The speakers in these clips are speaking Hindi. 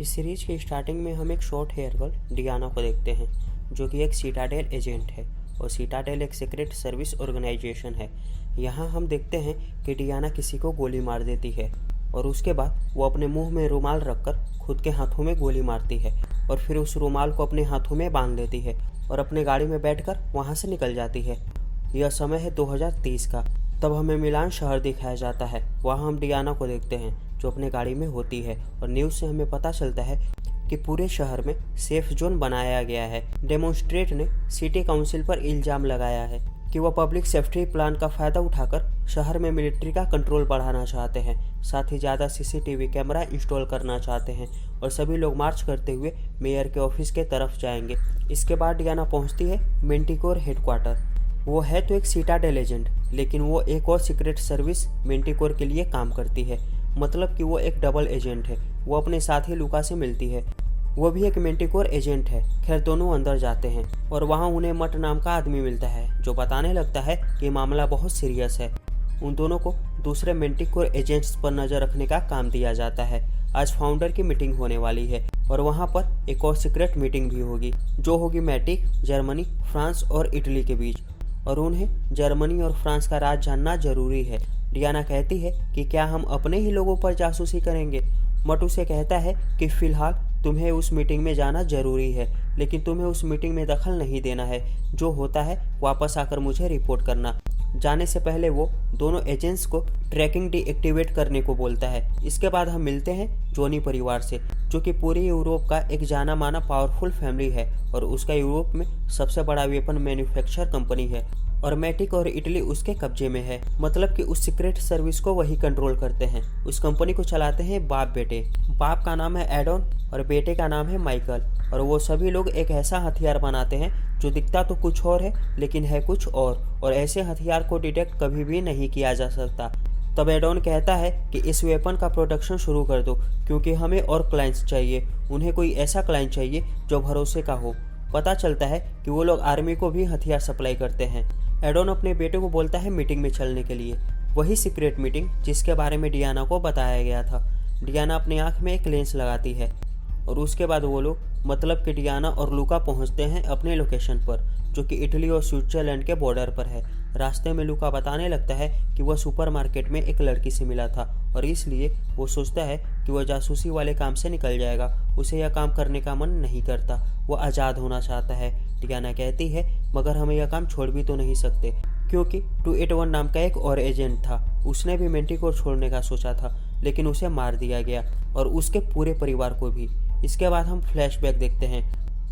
इस सीरीज की स्टार्टिंग में हम एक शॉर्ट हेयर गर्ल डियाना को देखते हैं, जो कि एक सीटाडेल एजेंट है और सीटाडेल एक सीक्रेट सर्विस ऑर्गेनाइजेशन है। यहाँ हम देखते हैं कि डियाना किसी को गोली मार देती है और उसके बाद वो अपने मुंह में रुमाल रखकर खुद के हाथों में गोली मारती है और फिर उस रुमाल को अपने हाथों में बांध लेती है और अपने गाड़ी में बैठकर वहाँ से निकल जाती है। यह समय है 2030 का। तब हमें मिलान शहर दिखाया जाता है। वहाँ हम डियाना को देखते हैं जो अपने गाड़ी में होती है और न्यूज़ से हमें पता चलता है कि पूरे शहर में सेफ जोन बनाया गया है। डेमोन्स्ट्रेट ने सिटी काउंसिल पर इल्ज़ाम लगाया है कि वह पब्लिक सेफ्टी प्लान का फ़ायदा उठाकर शहर में मिलिट्री का कंट्रोल बढ़ाना चाहते हैं, साथ ही ज़्यादा सीसीटीवी कैमरा इंस्टॉल करना चाहते हैं और सभी लोग मार्च करते हुए मेयर के ऑफिस के तरफ जाएंगे। इसके बाद डियाना पहुंचती है मेंटिकोर हेडक्वार्टर। वो है तो एक सीटाडेल एजेंट, लेकिन वो एक और सीक्रेट सर्विस मेंटिकोर के लिए काम करती है, मतलब कि वो एक डबल एजेंट है। वो अपने साथी लूका से मिलती है, वो भी एक मेंटिकोर एजेंट है। खैर दोनों अंदर जाते हैं और वहाँ उन्हें मट नाम का आदमी मिलता है जो बताने लगता है कि मामला बहुत सीरियस है। उन दोनों को दूसरे मेंटिकोर एजेंट्स पर नज़र रखने का काम दिया जाता है। आज फाउंडर की मीटिंग होने वाली है और वहाँ पर एक और सीक्रेट मीटिंग भी होगी, जो होगी मैटिक, जर्मनी, फ्रांस और इटली के बीच, और उन्हें जर्मनी और फ्रांस का राज जानना जरूरी है। डियाना कहती है कि क्या हम अपने ही लोगों पर जासूसी करेंगे। मट उसे कहता है कि फिलहाल तुम्हें उस मीटिंग में जाना जरूरी है, लेकिन तुम्हें उस मीटिंग में दखल नहीं देना है। जो होता है वापस आकर मुझे रिपोर्ट करना। जाने से पहले वो दोनों एजेंट्स को ट्रैकिंग डीएक्टिवेट करने को बोलता है। इसके बाद हम मिलते हैं जोनी परिवार से, जो कि पूरी यूरोप का एक जाना माना पावरफुल फैमिली है और उसका यूरोप में सबसे बड़ा वेपन मैन्युफैक्चर कंपनी है और मैटिक और इटली उसके कब्जे में है। मतलब कि उस सीक्रेट सर्विस को वही कंट्रोल करते हैं। उस कंपनी को चलाते हैं बाप बेटे। बाप का नाम है एडोन और बेटे का नाम है माइकल, और वो सभी लोग एक ऐसा हथियार बनाते हैं जो दिखता तो कुछ और है लेकिन है कुछ और ऐसे हथियार को डिटेक्ट कभी भी नहीं किया जा सकता। तब एडोन कहता है कि इस वेपन का प्रोडक्शन शुरू कर दो, क्योंकि हमें और क्लाइंट्स चाहिए। उन्हें कोई ऐसा क्लाइंट चाहिए जो भरोसे का हो। पता चलता है कि वो लोग आर्मी को भी हथियार सप्लाई करते हैं। एडोन अपने बेटे को बोलता है मीटिंग में चलने के लिए, वही सीक्रेट मीटिंग जिसके बारे में डियाना को बताया गया था। डियाना अपनी आंख में एक लेंस लगाती है और उसके बाद वो लोग, मतलब कि डियाना और लूका, पहुंचते हैं अपने लोकेशन पर, जो कि इटली और स्विट्जरलैंड के बॉर्डर पर है। रास्ते में लूका बताने लगता है कि वह सुपरमार्केट में एक लड़की से मिला था और इसलिए वो सोचता है कि वह जासूसी वाले काम से निकल जाएगा। उसे यह काम करने का मन नहीं करता, वो आज़ाद होना चाहता है। डियाना कहती है मगर हमें यह काम छोड़ भी तो नहीं सकते, क्योंकि 281 नाम का एक और एजेंट था। उसने भी मेंटिकोर छोड़ने का सोचा था, लेकिन उसे मार दिया गया और उसके पूरे परिवार को भी। इसके बाद हम फ्लैशबैक देखते हैं।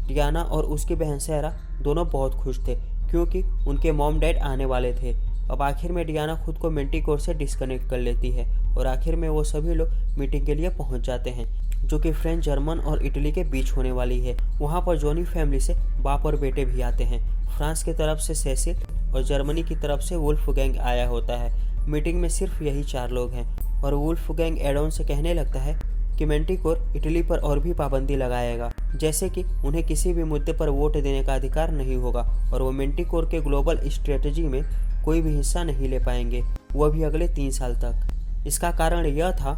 डियाना और उसकी बहन सहरा दोनों बहुत खुश थे क्योंकि उनके मॉम डैड आने वाले थे। अब आखिर में डियाना खुद को मेंटिकोर से डिस्कनेक्ट कर लेती है और आखिर में वो सभी लोग मीटिंग के लिए पहुंच जाते हैं, जो कि फ्रेंच, जर्मन और इटली के बीच होने वाली है। वहाँ पर जोनी फैमिली से बाप और बेटे भी आते हैं। फ्रांस की तरफ से सेसिल और जर्मनी की तरफ से वुल्फ गैंग आया होता है। मीटिंग में सिर्फ यही 4 लोग हैं और वुल्फ गैंग एडोन से कहने लगता है कि मेंटिकोर इटली पर और भी पाबंदी लगाएगा, जैसे कि उन्हें किसी भी मुद्दे पर वोट देने का अधिकार नहीं होगा और वो मेंटिकोर के ग्लोबल स्ट्रेटजी में कोई भी हिस्सा नहीं ले पाएंगे, वह भी अगले 3 साल तक। इसका कारण यह था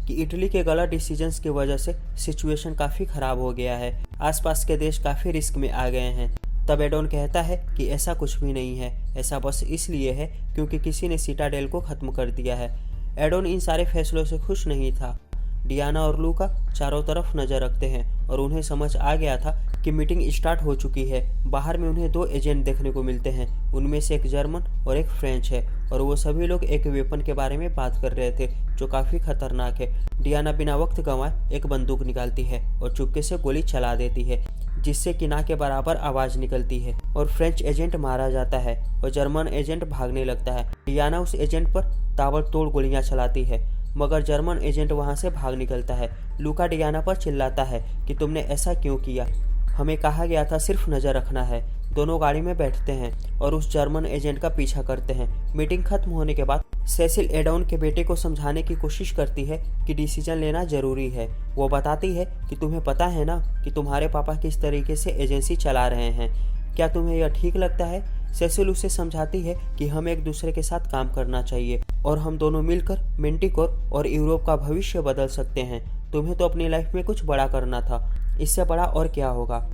कि इटली के गलत डिसीजंस की वजह से सिचुएशन काफ़ी ख़राब हो गया है। आसपास के देश काफ़ी रिस्क में आ गए हैं। तब एडोन कहता है कि ऐसा कुछ भी नहीं है, ऐसा बस इसलिए है क्योंकि किसी ने सीटाडेल को ख़त्म कर दिया है। एडोन इन सारे फैसलों से खुश नहीं था। डियाना और लूका चारों तरफ नज़र रखते हैं और उन्हें समझ आ गया था कि मीटिंग स्टार्ट हो चुकी है। बाहर में उन्हें 2 एजेंट देखने को मिलते हैं, उनमें से एक जर्मन और एक फ्रेंच है, और वो सभी लोग एक वेपन के बारे में बात कर रहे थे जो काफ़ी खतरनाक है। डियाना बिना वक्त गंवाए एक बंदूक निकालती है और चुपके से गोली चला देती है, जिससे कि ना के बराबर आवाज़ निकलती है और फ्रेंच एजेंट मारा जाता है और जर्मन एजेंट भागने लगता है। डियाना उस एजेंट पर ताबड़तोड़ गोलियां चलाती है, मगर जर्मन एजेंट वहां से भाग निकलता है। लूका डियाना पर चिल्लाता है कि तुमने ऐसा क्यों किया, हमें कहा गया था सिर्फ नज़र रखना है। दोनों गाड़ी में बैठते हैं और उस जर्मन एजेंट का पीछा करते हैं। मीटिंग खत्म होने के बाद सेसिल एडोन के बेटे को समझाने की कोशिश करती है कि डिसीजन लेना जरूरी है। वो बताती है कि तुम्हें पता है ना कि तुम्हारे पापा किस तरीके से एजेंसी चला रहे हैं, क्या तुम्हें यह ठीक लगता है। सेसिल उसे समझाती है कि हमें एक दूसरे के साथ काम करना चाहिए और हम दोनों मिलकर मेंटिकोर और यूरोप का भविष्य बदल सकते हैं। तुम्हें तो अपनी लाइफ में कुछ बड़ा करना था, इससे बड़ा और क्या होगा।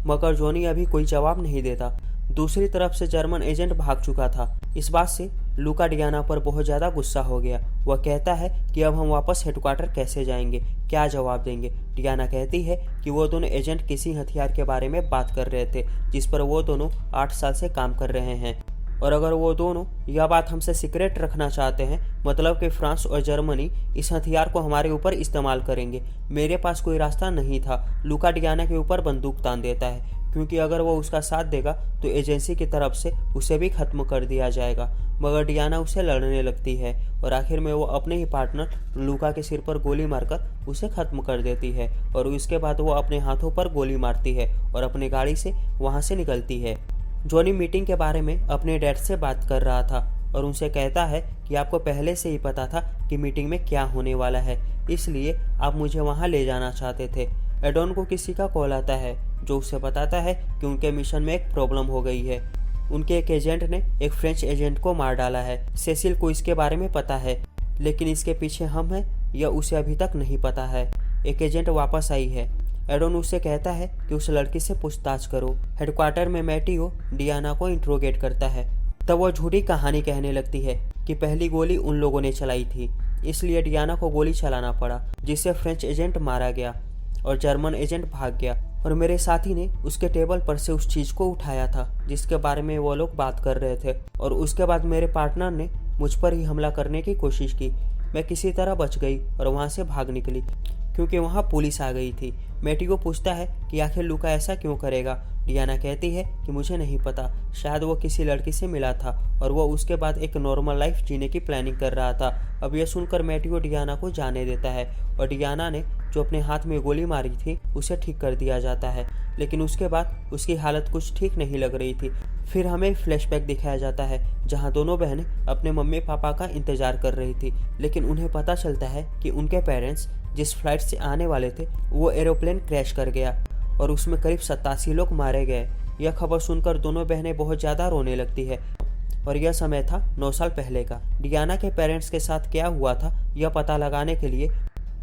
मगर जॉनी अभी कोई जवाब नहीं देता। दूसरी तरफ से जर्मन एजेंट भाग चुका था। इस बात से लूका डियाना पर बहुत ज़्यादा गुस्सा हो गया। वह कहता है कि अब हम वापस हेडक्वार्टर कैसे जाएंगे, क्या जवाब देंगे। डियाना कहती है कि वो दोनों एजेंट किसी हथियार के बारे में बात कर रहे थे जिस पर वो दोनों 8 साल से काम कर रहे हैं, और अगर वो दोनों यह बात हमसे सीक्रेट रखना चाहते हैं, मतलब कि फ्रांस और जर्मनी इस हथियार को हमारे ऊपर इस्तेमाल करेंगे। मेरे पास कोई रास्ता नहीं था। लूका डियाना के ऊपर बंदूक तान देता है, क्योंकि अगर वो उसका साथ देगा तो एजेंसी की तरफ से उसे भी खत्म कर दिया जाएगा। मगर डियाना उससे लड़ने लगती है और आखिर में वो अपने ही पार्टनर लूका के सिर पर गोली मारकर उसे खत्म कर देती है, और उसके बाद वो अपने हाथों पर गोली मारती है और अपनी गाड़ी से वहाँ से निकलती है। जॉनी मीटिंग के बारे में अपने डैड से बात कर रहा था और उनसे कहता है कि आपको पहले से ही पता था कि मीटिंग में क्या होने वाला है, इसलिए आप मुझे वहाँ ले जाना चाहते थे। एडोन को किसी का कॉल आता है जो उसे बताता है कि उनके मिशन में एक प्रॉब्लम हो गई है। उनके एक एजेंट ने एक फ्रेंच एजेंट को मार डाला है। सेसिल को इसके बारे में पता है, लेकिन इसके पीछे हम हैं यह उसे अभी तक नहीं पता है। एक एजेंट वापस आई है। एडोन उससे कहता है कि उस लड़की से पूछताछ करो। हेडक्वार्टर में मैटियो डियाना को इंट्रोगेट करता है। तब वो झूठी कहानी कहने लगती है कि पहली गोली उन लोगों ने चलाई थी, इसलिए डियाना को गोली चलाना पड़ा, जिससे फ्रेंच एजेंट मारा गया और जर्मन एजेंट भाग गया, और मेरे साथी ने उसके टेबल पर से उस चीज को उठाया था जिसके बारे में वो लोग बात कर रहे थे, और उसके बाद मेरे पार्टनर ने मुझ पर ही हमला करने की कोशिश की। मैं किसी तरह बच गई और वहां से भाग निकली क्योंकि वहां पुलिस आ गई थी। मैटियो पूछता है कि आखिर लूका ऐसा क्यों करेगा। डियाना कहती है कि मुझे नहीं पता, शायद वो किसी लड़की से मिला था और वो उसके बाद एक नॉर्मल लाइफ जीने की प्लानिंग कर रहा था। अब यह सुनकर मैटियो डियाना को जाने देता है और डियाना ने जो अपने हाथ में गोली मारी थी उसे ठीक कर दिया जाता है, लेकिन उसके बाद उसकी हालत कुछ ठीक नहीं लग रही थी। फिर हमें फ्लैशबैक दिखाया जाता है जहां दोनों बहनें अपने मम्मी पापा का इंतजार कर रही थी, लेकिन उन्हें पता चलता है कि उनके पेरेंट्स जिस फ्लाइट से आने वाले थे वो एरोप्लेन क्रैश कर गया और उसमें करीब 87 लोग मारे गए। यह खबर सुनकर दोनों बहनें बहुत ज़्यादा रोने लगती है, और यह समय था 9 साल पहले का। डियाना के पेरेंट्स के साथ क्या हुआ था यह पता लगाने के लिए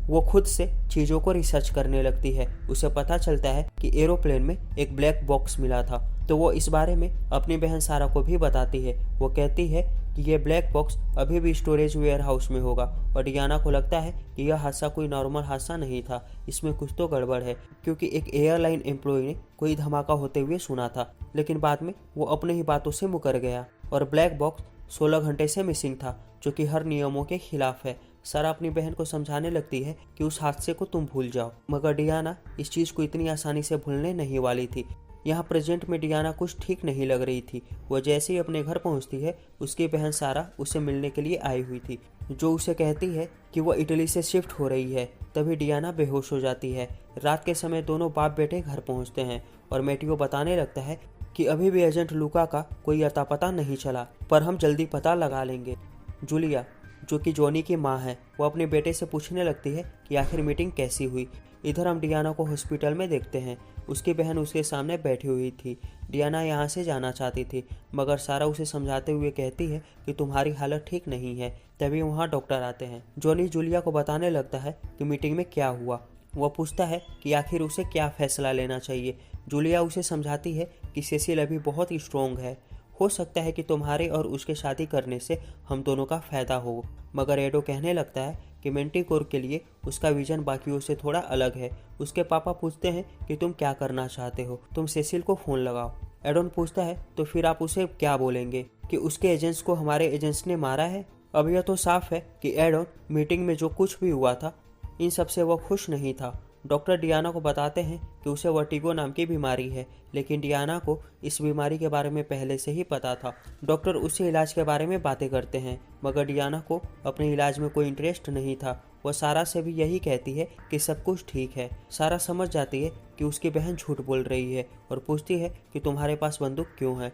वो खुद से चीज़ों को रिसर्च करने लगती है। उसे पता चलता है कि एरोप्लेन में एक ब्लैक बॉक्स मिला था, तो वो इस बारे में अपनी बहन सारा को भी बताती है। वो कहती है कि यह ब्लैक बॉक्स अभी भी स्टोरेज वेयर हाउस में होगा, और डियाना को लगता है कि यह हादसा कोई नॉर्मल हादसा नहीं था, इसमें कुछ तो गड़बड़ है, क्योंकि एक एयरलाइन एम्प्लॉय ने कोई धमाका होते हुए सुना था, लेकिन बाद में वो अपने ही बातों से मुकर गया और ब्लैक बॉक्स 16 घंटे से मिसिंग था, जो कि हर नियमों के खिलाफ है। सारा अपनी बहन को समझाने लगती है कि उस हादसे को तुम भूल जाओ, मगर डियाना इस चीज़ को इतनी आसानी से भूलने नहीं वाली थी। यहाँ प्रेजेंट में डियाना कुछ ठीक नहीं लग रही थी। वह जैसे ही अपने घर पहुँचती है उसकी बहन सारा उसे मिलने के लिए आई हुई थी, जो उसे कहती है कि वह इटली से शिफ्ट हो रही है। तभी डियाना बेहोश हो जाती है। रात के समय दोनों बाप बेटे घर पहुँचते हैं और मैटियो बताने लगता है कि अभी भी एजेंट लूका का कोई अता पता नहीं चला, पर हम जल्दी पता लगा लेंगे। जूलिया, जो कि जॉनी की माँ है, वो अपने बेटे से पूछने लगती है कि आखिर मीटिंग कैसी हुई। इधर हम डियाना को हॉस्पिटल में देखते हैं। उसकी बहन उसके सामने बैठी हुई थी। डियाना यहाँ से जाना चाहती थी, मगर सारा उसे समझाते हुए कहती है कि तुम्हारी हालत ठीक नहीं है। तभी वहाँ डॉक्टर आते हैं। जॉनी जूलिया को बताने लगता है कि मीटिंग में क्या हुआ। वह पूछता है कि आखिर उसे क्या फैसला लेना चाहिए। जूलिया उसे समझाती है कि सेसिल अभी बहुत स्ट्रोंग है, हो सकता है कि तुम्हारे और उसके शादी करने से हम दोनों का फायदा हो। मगर एडो कहने लगता है कि मेंटिकोर के लिए उसका विजन बाकियों से थोड़ा अलग है। उसके पापा पूछते हैं कि तुम क्या करना चाहते हो, तुम सेसिल को फ़ोन लगाओ। एडोन पूछता है तो फिर आप उसे क्या बोलेंगे कि उसके एजेंट्स को हमारे एजेंट्स ने मारा है। अब यह तो साफ है कि एडोन मीटिंग में जो कुछ भी हुआ था इन सबसे वह खुश नहीं था। डॉक्टर डियाना को बताते हैं कि उसे वर्टिगो नाम की बीमारी है, लेकिन डियाना को इस बीमारी के बारे में पहले से ही पता था। डॉक्टर उससे इलाज के बारे में बातें करते हैं, मगर डियाना को अपने इलाज में कोई इंटरेस्ट नहीं था। वह सारा से भी यही कहती है कि सब कुछ ठीक है। सारा समझ जाती है कि उसकी बहन झूठ बोल रही है और पूछती है कि तुम्हारे पास बंदूक क्यों है,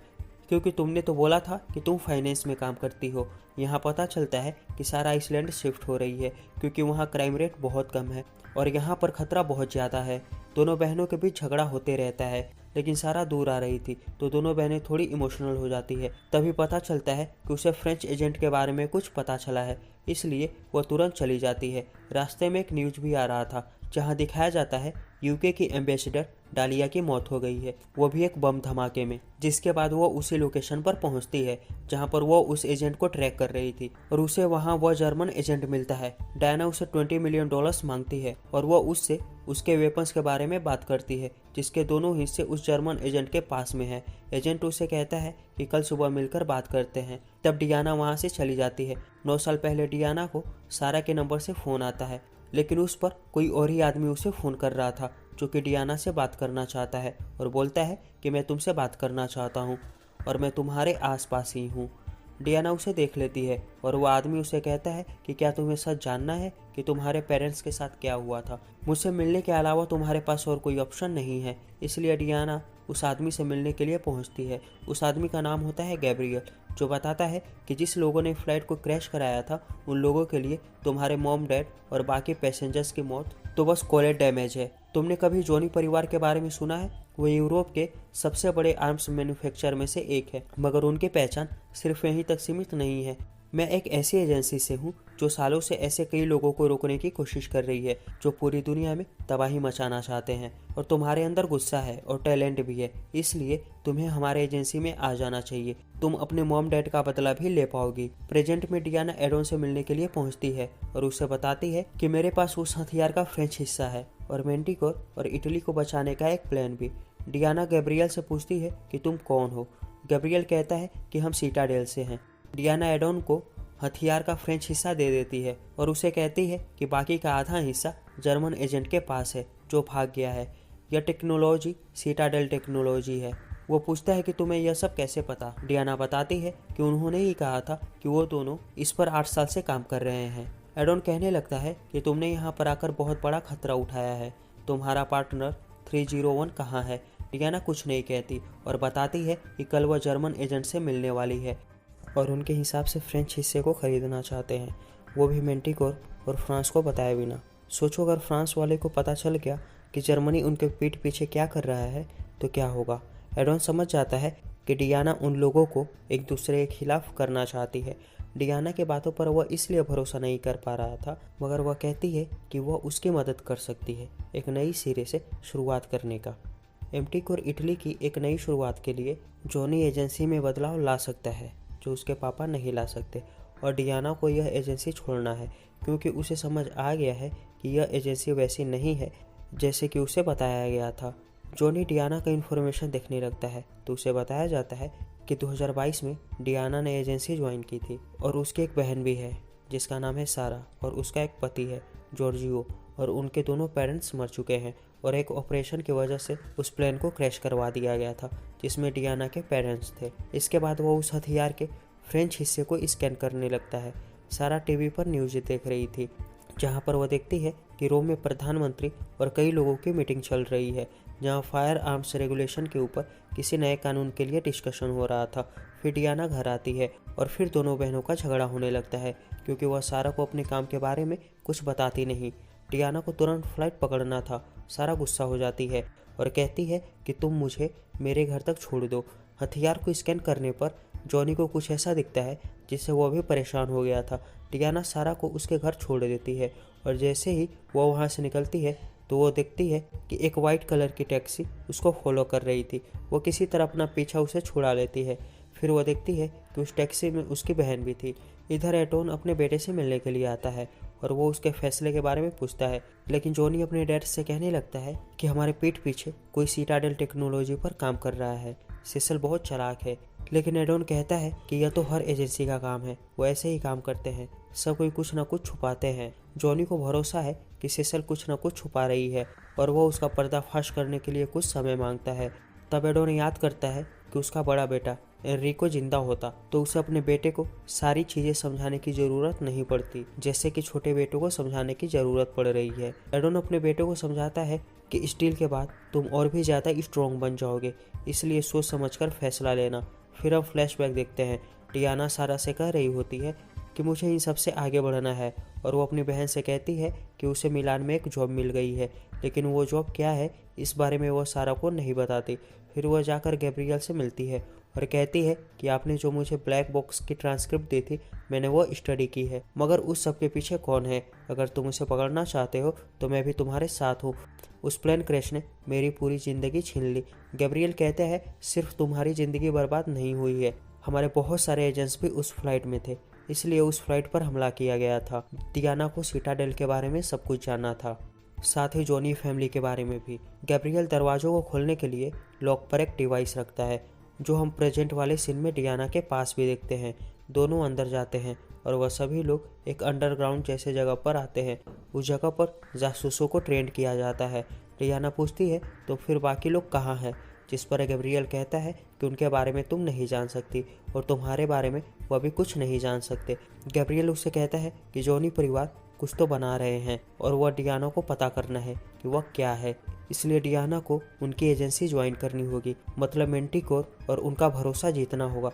क्योंकि तुमने तो बोला था कि तुम फाइनेंस में काम करती हो। यहाँ पता चलता है कि सारा आइसलैंड शिफ्ट हो रही है, क्योंकि वहाँ क्राइम रेट बहुत कम है और यहाँ पर खतरा बहुत ज़्यादा है। दोनों बहनों के बीच झगड़ा होते रहता है, लेकिन सारा दूर आ रही थी तो दोनों बहनें थोड़ी इमोशनल हो जाती है। तभी पता चलता है कि उसे फ्रेंच एजेंट के बारे में कुछ पता चला है, इसलिए वह तुरंत चली जाती है। रास्ते में एक न्यूज भी आ रहा था जहां दिखाया जाता है यूके की एम्बेसडर डालिया की मौत हो गई है, वो भी एक बम धमाके में। जिसके बाद वो उसी लोकेशन पर पहुंचती है जहां पर वो उस एजेंट को ट्रैक कर रही थी और उसे वहां वह जर्मन एजेंट मिलता है। डायना उसे $20 मिलियन मांगती है और वो उससे उसके वेपन्स के बारे में बात करती है, जिसके दोनों हिस्से उस जर्मन एजेंट के पास में है। एजेंट उसे कहता है कि कल सुबह मिलकर बात करते हैं। तब डियाना वहां से चली जाती है। 9 साल पहले डियाना को सारा के नंबर से फ़ोन आता है, लेकिन उस पर कोई और ही आदमी उसे फ़ोन कर रहा था जो कि डियाना से बात करना चाहता है और बोलता है कि मैं तुमसे बात करना चाहता हूँ और मैं तुम्हारे आसपास ही हूँ। डियाना उसे देख लेती है और वो आदमी उसे कहता है कि क्या तुम्हें सच जानना है कि तुम्हारे पेरेंट्स के साथ क्या हुआ था? मुझसे मिलने के अलावा तुम्हारे पास और कोई ऑप्शन नहीं है। इसलिए डियाना उस आदमी से मिलने के लिए पहुंचती है। उस आदमी का नाम होता है गैब्रियल, जो बताता है कि जिस लोगों ने फ्लाइट को क्रैश कराया था उन लोगों के लिए तुम्हारे मॉम डैड और बाकी पैसेंजर्स की मौत तो बस कोलेट डैमेज है। तुमने कभी जॉनी परिवार के बारे में सुना है? वो यूरोप के सबसे बड़े आर्म्स मैन्युफैक्चरर में से एक है, मगर उनकी पहचान सिर्फ यहीं तक सीमित नहीं है। मैं एक ऐसी एजेंसी से हूँ जो सालों से ऐसे कई लोगों को रोकने की कोशिश कर रही है जो पूरी दुनिया में तबाही मचाना चाहते हैं। और तुम्हारे अंदर गुस्सा है और टैलेंट भी है, इसलिए तुम्हें हमारे एजेंसी में आ जाना चाहिए। तुम अपने मॉम डैड का बदला भी ले पाओगी। प्रेजेंट में डियाना एडोन से मिलने के लिए पहुंचती है और उसे बताती है कि मेरे पास उस हथियार का फ्रेंच हिस्सा है और मैंटिकोर और इटली को बचाने का एक प्लान भी। डियाना गैब्रियल से पूछती है कि तुम कौन हो? गैब्रियल कहता है कि हम सीटाडेल से हैं। डियाना एडोन को हथियार का फ्रेंच हिस्सा दे देती है और उसे कहती है कि बाकी का आधा हिस्सा जर्मन एजेंट के पास है जो भाग गया है। यह टेक्नोलॉजी सीटाडेल टेक्नोलॉजी है। वो पूछता है कि तुम्हें यह सब कैसे पता? डियाना बताती है कि उन्होंने ही कहा था कि वो दोनों इस पर 8 साल से काम कर रहे हैं। एडोन कहने लगता है कि तुमने यहाँ पर आकर बहुत बड़ा खतरा उठाया है। तुम्हारा पार्टनर 301 कहाँ है? डियाना कुछ नहीं कहती और बताती है कि कल वह जर्मन एजेंट से मिलने वाली है और उनके हिसाब से फ्रेंच हिस्से को खरीदना चाहते हैं, वो भी मैंटिकोर और फ्रांस को बताए बिना। सोचो अगर फ्रांस वाले को पता चल गया कि जर्मनी उनके पीठ पीछे क्या कर रहा है तो क्या होगा। एडोन समझ जाता है कि डियाना उन लोगों को एक दूसरे के खिलाफ करना चाहती है। डियाना की बातों पर वह इसलिए भरोसा नहीं कर पा रहा था, मगर वह कहती है कि वह उसकी मदद कर सकती है एक नई सिरे से शुरुआत करने का। मैंटिकोर इटली की एक नई शुरुआत के लिए जॉनी एजेंसी में बदलाव ला सकता है जो उसके पापा नहीं ला सकते, और डियाना को यह एजेंसी छोड़ना है क्योंकि उसे समझ आ गया है कि यह एजेंसी वैसी नहीं है जैसे कि उसे बताया गया था। जॉनी डियाना का इन्फॉर्मेशन देखने लगता है तो उसे बताया जाता है कि 2022 में डियाना ने एजेंसी ज्वाइन की थी और उसकी एक बहन भी है जिसका नाम है सारा, और उसका एक पति है जॉर्जियो, और उनके दोनों पेरेंट्स मर चुके हैं और एक ऑपरेशन की वजह से उस प्लेन को क्रैश करवा दिया गया था जिसमें डियाना के पेरेंट्स थे। इसके बाद वो उस हथियार के फ्रेंच हिस्से को स्कैन करने लगता है। सारा टीवी पर न्यूज़ देख रही थी जहां पर वह देखती है कि रोम में प्रधानमंत्री और कई लोगों की मीटिंग चल रही है जहां फायर आर्म्स रेगुलेशन के ऊपर किसी नए कानून के लिए डिस्कशन हो रहा था। फिर डियाना घर आती है और फिर दोनों बहनों का झगड़ा होने लगता है क्योंकि वह सारा को अपने काम के बारे में कुछ बताती नहीं। डियाना को तुरंत फ्लाइट पकड़ना था। सारा गुस्सा हो जाती है और कहती है कि तुम मुझे मेरे घर तक छोड़ दो। हथियार को स्कैन करने पर जॉनी को कुछ ऐसा दिखता है जिससे वह भी परेशान हो गया था। डियाना सारा को उसके घर छोड़ देती है और जैसे ही वह वहाँ से निकलती है तो वो देखती है कि एक वाइट कलर की टैक्सी उसको फॉलो कर रही थी। वो किसी तरह अपना पीछा उसे छुड़ा लेती है। फिर वो देखती है कि उस टैक्सी में उसकी बहन भी थी। इधर एडोन अपने बेटे से मिलने के लिए आता है और वो उसके फैसले के बारे में पूछता है, लेकिन जॉनी अपने डैड से कहने लगता है कि हमारे पीठ पीछे कोई सीटाडेल टेक्नोलॉजी पर काम कर रहा है। सिसल बहुत चालाक है, लेकिन एडोन कहता है कि यह तो हर एजेंसी का काम है, वो ऐसे ही काम करते हैं, सब कोई कुछ ना कुछ छुपाते हैं। जॉनी को भरोसा है कि सिसल कुछ ना कुछ छुपा रही है और वो उसका पर्दाफाश करने के लिए कुछ समय मांगता है। तब एडोन याद करता है कि उसका बड़ा बेटा एनरिको जिंदा होता तो उसे अपने बेटे को सारी चीजें समझाने की जरूरत नहीं पड़ती जैसे कि छोटे बेटों को समझाने की जरूरत पड़ रही है। एडोन अपने बेटे को समझाता है कि स्टील के बाद तुम और भी ज्यादा स्ट्रॉन्ग बन जाओगे, इसलिए सोच समझकर फैसला लेना। फिर हम फ्लैशबैक देखते हैं। डियाना सारा से कह रही होती है कि मुझे इन सबसे आगे बढ़ना है और वो अपनी बहन से कहती है कि उसे मिलान में एक जॉब मिल गई है, लेकिन वो जॉब क्या है इस बारे में वो सारा को नहीं बताती। फिर वह जाकर गैब्रियल से मिलती है और कहती है कि आपने जो मुझे ब्लैक बॉक्स की ट्रांसक्रिप्ट दी थी, मैंने वो स्टडी की है, मगर उस सब के पीछे कौन है? अगर तुम उसे पकड़ना चाहते हो तो मैं भी तुम्हारे साथ हूँ। उस प्लेन क्रैश ने मेरी पूरी ज़िंदगी छीन ली। गैब्रियल कहते हैं सिर्फ तुम्हारी ज़िंदगी बर्बाद नहीं हुई है, हमारे बहुत सारे एजेंट्स भी उस फ्लाइट में थे, इसलिए उस फ्लाइट पर हमला किया गया था। डियाना को सिटाडेल के बारे में सब कुछ जानना था, साथ ही जॉनी फैमिली के बारे में भी। गैब्रियल दरवाज़ों को खोलने के लिए लॉक पर एक डिवाइस रखता है, जो हम प्रेजेंट वाले सीन में डियाना के पास भी देखते हैं। दोनों अंदर जाते हैं और वह सभी लोग एक अंडरग्राउंड जैसे जगह पर आते हैं। उस जगह पर जासूसों को ट्रेन किया जाता है। डियाना पूछती है तो फिर बाकी लोग कहाँ हैं, जिस पर गैब्रियल कहता है कि उनके बारे में तुम नहीं जान सकती और तुम्हारे बारे में वह भी कुछ नहीं जान सकते। गैब्रियल उससे कहता है कि जॉनी परिवार कुछ तो बना रहे हैं और वह डियाना को पता करना है कि वह क्या है, इसलिए डियाना को उनकी एजेंसी ज्वाइन करनी होगी, मतलब मेंटिकोर, और उनका भरोसा जीतना होगा।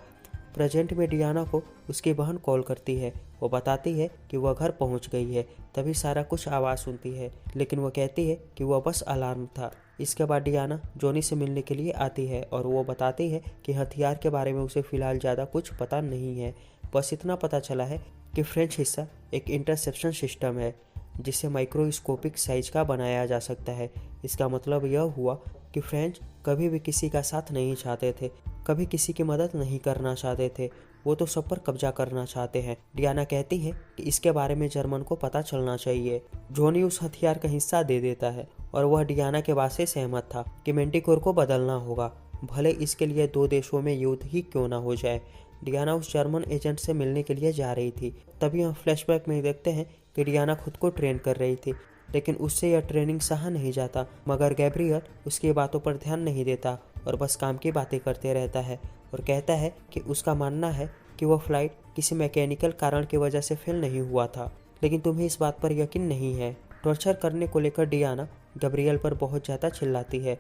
प्रेजेंट में डियाना को उसकी बहन कॉल करती है। वो बताती है कि वह घर पहुंच गई है। तभी सारा कुछ आवाज़ सुनती है, लेकिन वह कहती है कि वह बस अलार्म था। इसके बाद डियाना जॉनी से मिलने के लिए आती है और वो बताती है कि हथियार के बारे में उसे फ़िलहाल ज़्यादा कुछ पता नहीं है, बस इतना पता चला है कि फ्रेंच हिस्सा एक इंटरसेप्शन सिस्टम है जिसे माइक्रोस्कोपिक साइज का बनाया जा सकता है। इसका मतलब यह हुआ कि फ्रेंच कभी भी किसी का साथ नहीं चाहते थे, कभी किसी की मदद नहीं करना चाहते थे, वो तो सब पर कब्जा करना चाहते हैं। डियाना कहती है कि इसके बारे में जर्मन को पता चलना चाहिए। जॉनी उस हथियार का हिस्सा दे देता है और वह डियाना के बात से सहमत था कि मेंटिकोर को बदलना होगा, भले इसके लिए दो देशों में युद्ध ही क्यों ना हो जाए। डियाना उस जर्मन एजेंट से मिलने के लिए जा रही थी। तभी हम फ्लैशबैक में देखते हैं कि डियाना खुद को ट्रेन कर रही थी, लेकिन उससे यह ट्रेनिंग सहा नहीं जाता। मगर गैब्रियल उसकी बातों पर ध्यान नहीं देता और बस काम की बातें करते रहता है और कहता है कि उसका मानना है कि वह फ्लाइट किसी मैकेनिकल कारण की वजह से फेल नहीं हुआ था, लेकिन तुम्हें इस बात पर यकीन नहीं है। टॉर्चर करने को लेकर डियाना गैब्रियल पर बहुत ज़्यादा चिल्लाती है,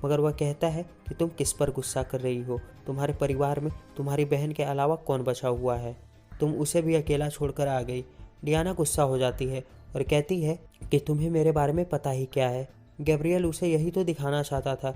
मगर वह कहता है कि तुम किस पर गुस्सा कर रही हो? तुम्हारे परिवार में तुम्हारी बहन के अलावा कौन बचा हुआ है? तुम उसे भी अकेला छोड़कर आ गई। डियाना गुस्सा हो जाती है और कहती है कि तुम्हें मेरे बारे में पता ही क्या है। गैब्रियल उसे यही तो दिखाना चाहता था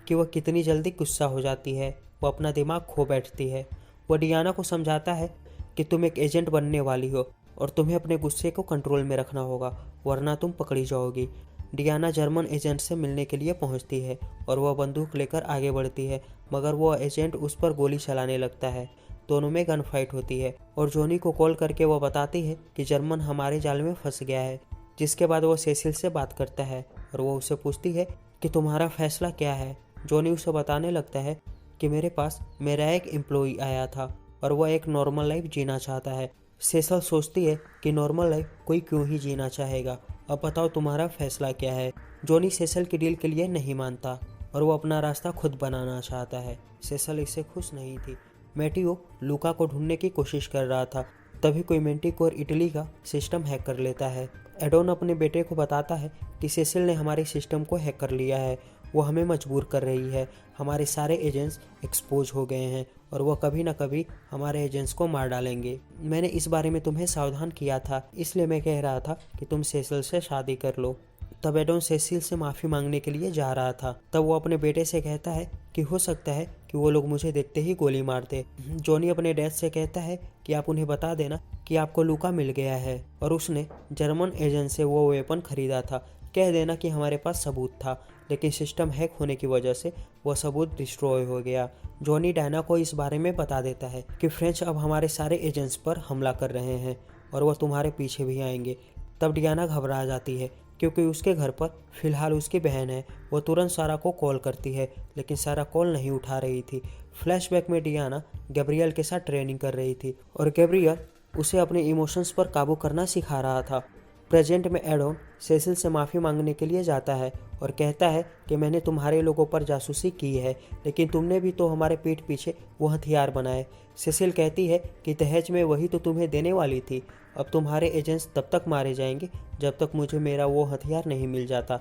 कि वह कितनी जल्दी गुस्सा हो जाती है, वह अपना दिमाग खो बैठती है। वह डियाना को समझाता है कि तुम एक एजेंट बनने वाली हो और तुम्हें अपने गुस्से को कंट्रोल में रखना होगा, वरना तुम पकड़ी जाओगी। डियाना जर्मन एजेंट से मिलने के लिए पहुंचती है और वह बंदूक लेकर आगे बढ़ती है, मगर वह एजेंट उस पर गोली चलाने लगता है। दोनों में गन फाइट होती है और जॉनी को कॉल करके वह बताती है कि जर्मन हमारे जाल में फंस गया है। जिसके बाद वह सेसिल से बात करता है और वह उससे पूछती है कि तुम्हारा फैसला क्या है। जॉनी उसे बताने लगता है कि मेरे पास मेरा एक एम्प्लॉई आया था और वह एक नॉर्मल लाइफ जीना चाहता है। सेसल सोचती है कि नॉर्मल लाइफ कोई क्यों ही जीना चाहेगा, अब बताओ तुम्हारा फैसला क्या है। जॉनी सेसल की डील के लिए नहीं मानता और वो अपना रास्ता खुद बनाना चाहता है। सेसल इससे खुश नहीं थी। मैटियो लूका को ढूंढने की कोशिश कर रहा था, तभी कोई मेंटिकोर इटली का सिस्टम हैक कर लेता है। एडोन अपने बेटे को बताता है कि सेसिल ने हमारे सिस्टम को हैक कर लिया है, वो हमें मजबूर कर रही है, हमारे सारे एजेंट्स एक्सपोज हो गए हैं और वह कभी ना कभी हमारे एजेंट्स को मार डालेंगे। मैंने इस बारे में तुम्हें सावधान किया था, इसलिए मैं कह रहा था कि तुम सेसिल से शादी कर लो। तब एडोन सेसिल से माफ़ी मांगने के लिए जा रहा था, तब वो अपने बेटे से कहता है कि हो सकता है कि वो लोग मुझे देखते ही गोली मार दे। जॉनी अपने डैड से कहता है कि आप उन्हें बता देना कि आपको लूका मिल गया है और उसने जर्मन एजेंट से वो वेपन खरीदा था। कह देना कि हमारे पास सबूत था, लेकिन सिस्टम हैक होने की वजह से वह सबूत डिस्ट्रॉय हो गया। जॉनी डायना को इस बारे में बता देता है कि फ्रेंच अब हमारे सारे एजेंट्स पर हमला कर रहे हैं और वह तुम्हारे पीछे भी आएंगे। तब डियाना घबरा जाती है क्योंकि उसके घर पर फिलहाल उसकी बहन है। वो तुरंत सारा को कॉल करती है, लेकिन सारा कॉल नहीं उठा रही थी। फ्लैशबैक में डियाना गैब्रियल के साथ ट्रेनिंग कर रही थी और गैब्रियल उसे अपने इमोशंस पर काबू करना सिखा रहा था। प्रेजेंट में एडोन सेसिल से माफ़ी मांगने के लिए जाता है और कहता है कि मैंने तुम्हारे लोगों पर जासूसी की है, लेकिन तुमने भी तो हमारे पीठ पीछे वो हथियार बनाए। सेसिल कहती है कि दहेज में वही तो तुम्हें देने वाली थी। अब तुम्हारे एजेंट्स तब तक मारे जाएंगे जब तक मुझे मेरा वो हथियार नहीं मिल जाता।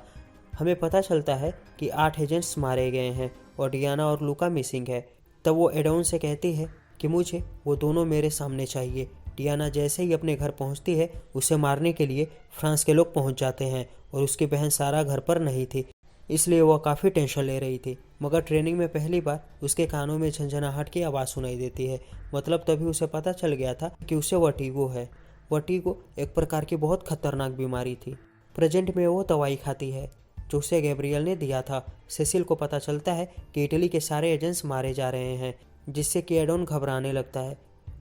हमें पता चलता है कि 8 एजेंट्स मारे गए हैं और डियाना और लूका मिसिंग है। तब वो एडोन से कहती है कि मुझे वो दोनों मेरे सामने चाहिए। डियाना जैसे ही अपने घर पहुंचती है, उसे मारने के लिए फ्रांस के लोग पहुंच जाते हैं और उसकी बहन सारा घर पर नहीं थी, इसलिए वह काफ़ी टेंशन ले रही थी। मगर ट्रेनिंग में पहली बार उसके कानों में झंझनाहट की आवाज़ सुनाई देती है। मतलब तभी उसे पता चल गया था कि उसे वर्टिगो है। वर्टिगो एक प्रकार की बहुत खतरनाक बीमारी थी। प्रेजेंट में वो दवाई खाती है जो उसे गैब्रियल ने दिया था। सेसिल को पता चलता है कि इटली के सारे एजेंट्स मारे जा रहे हैं, जिससे कि एडोन घबराने लगता है।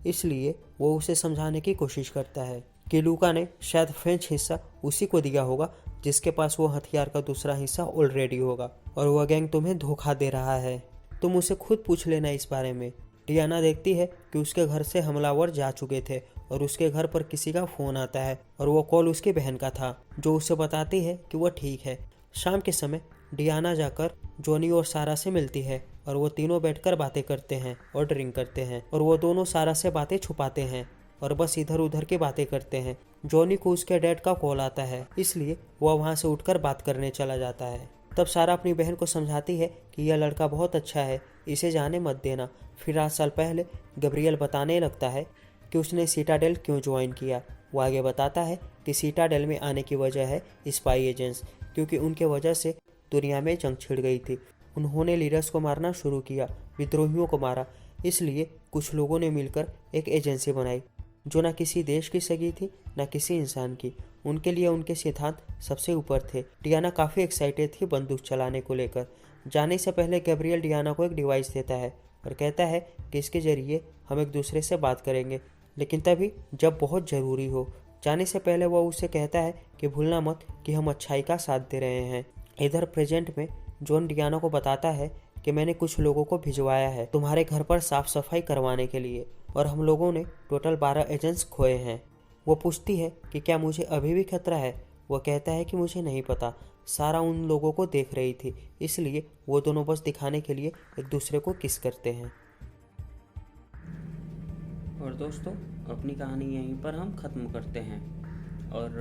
इसलिए वो उसे समझाने की कोशिश करता है कि लूका ने शायद फ्रेंच हिस्सा उसी को दिया होगा जिसके पास वो हथियार का दूसरा हिस्सा ऑलरेडी होगा, और वह गैंग तुम्हें धोखा दे रहा है। तुम उसे खुद पूछ लेना इस बारे में। डियाना देखती है कि उसके घर से हमलावर जा चुके थे और उसके घर पर किसी का फ़ोन आता है और वो कॉल उसकी बहन का था, जो उसे बताती है कि वह ठीक है। शाम के समय डियाना जाकर जॉनी और सारा से मिलती है और वो तीनों बैठकर बातें करते हैं और ड्रिंक करते हैं, और वो दोनों सारा से बातें छुपाते हैं और बस इधर उधर की बातें करते हैं। जॉनी को उसके डैड का कॉल आता है, इसलिए वह वहाँ से उठकर बात करने चला जाता है। तब सारा अपनी बहन को समझाती है कि यह लड़का बहुत अच्छा है, इसे जाने मत देना। फिर 8 साल पहले गैब्रियल बताने लगता है कि उसने सिटाडेल क्यों ज्वाइन किया। वो आगे बताता है कि सिटाडेल में आने की वजह है स्पाई एजेंट्स, क्योंकि उनके वजह से दुनिया में जंग छिड़ गई थी। उन्होंने लीडर्स को मारना शुरू किया, विद्रोहियों को मारा। इसलिए कुछ लोगों ने मिलकर एक एजेंसी बनाई जो न किसी देश की सगी थी न किसी इंसान की। उनके लिए उनके सिद्धांत सबसे ऊपर थे। डियाना काफ़ी एक्साइटेड थी बंदूक चलाने को लेकर। जाने से पहले गैब्रियल डियाना को एक डिवाइस देता है और कहता है कि इसके ज़रिए हम एक दूसरे से बात करेंगे, लेकिन तभी जब बहुत ज़रूरी हो। जाने से पहले वह उसे कहता है कि भूलना मत कि हम अच्छाई का साथ दे रहे हैं। इधर प्रेजेंट में जॉन डियाना को बताता है कि मैंने कुछ लोगों को भिजवाया है तुम्हारे घर पर साफ सफाई करवाने के लिए, और हम लोगों ने टोटल 12 एजेंट्स खोए हैं। वो पूछती है कि क्या मुझे अभी भी खतरा है। वो कहता है कि मुझे नहीं पता। सारा उन लोगों को देख रही थी, इसलिए वो दोनों बस दिखाने के लिए एक दूसरे को किस करते हैं। और दोस्तों, अपनी कहानी यहीं पर हम ख़त्म करते हैं, और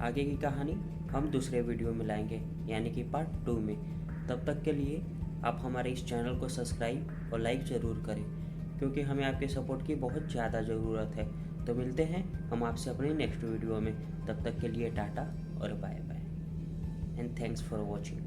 आगे की कहानी हम दूसरे वीडियो में लाएंगे, यानी कि पार्ट 2 में। तब तक के लिए आप हमारे इस चैनल को सब्सक्राइब और लाइक ज़रूर करें, क्योंकि हमें आपके सपोर्ट की बहुत ज़्यादा ज़रूरत है। तो मिलते हैं हम आपसे अपने नेक्स्ट वीडियो में। तब तक के लिए टाटा और bye bye, and thanks for watching.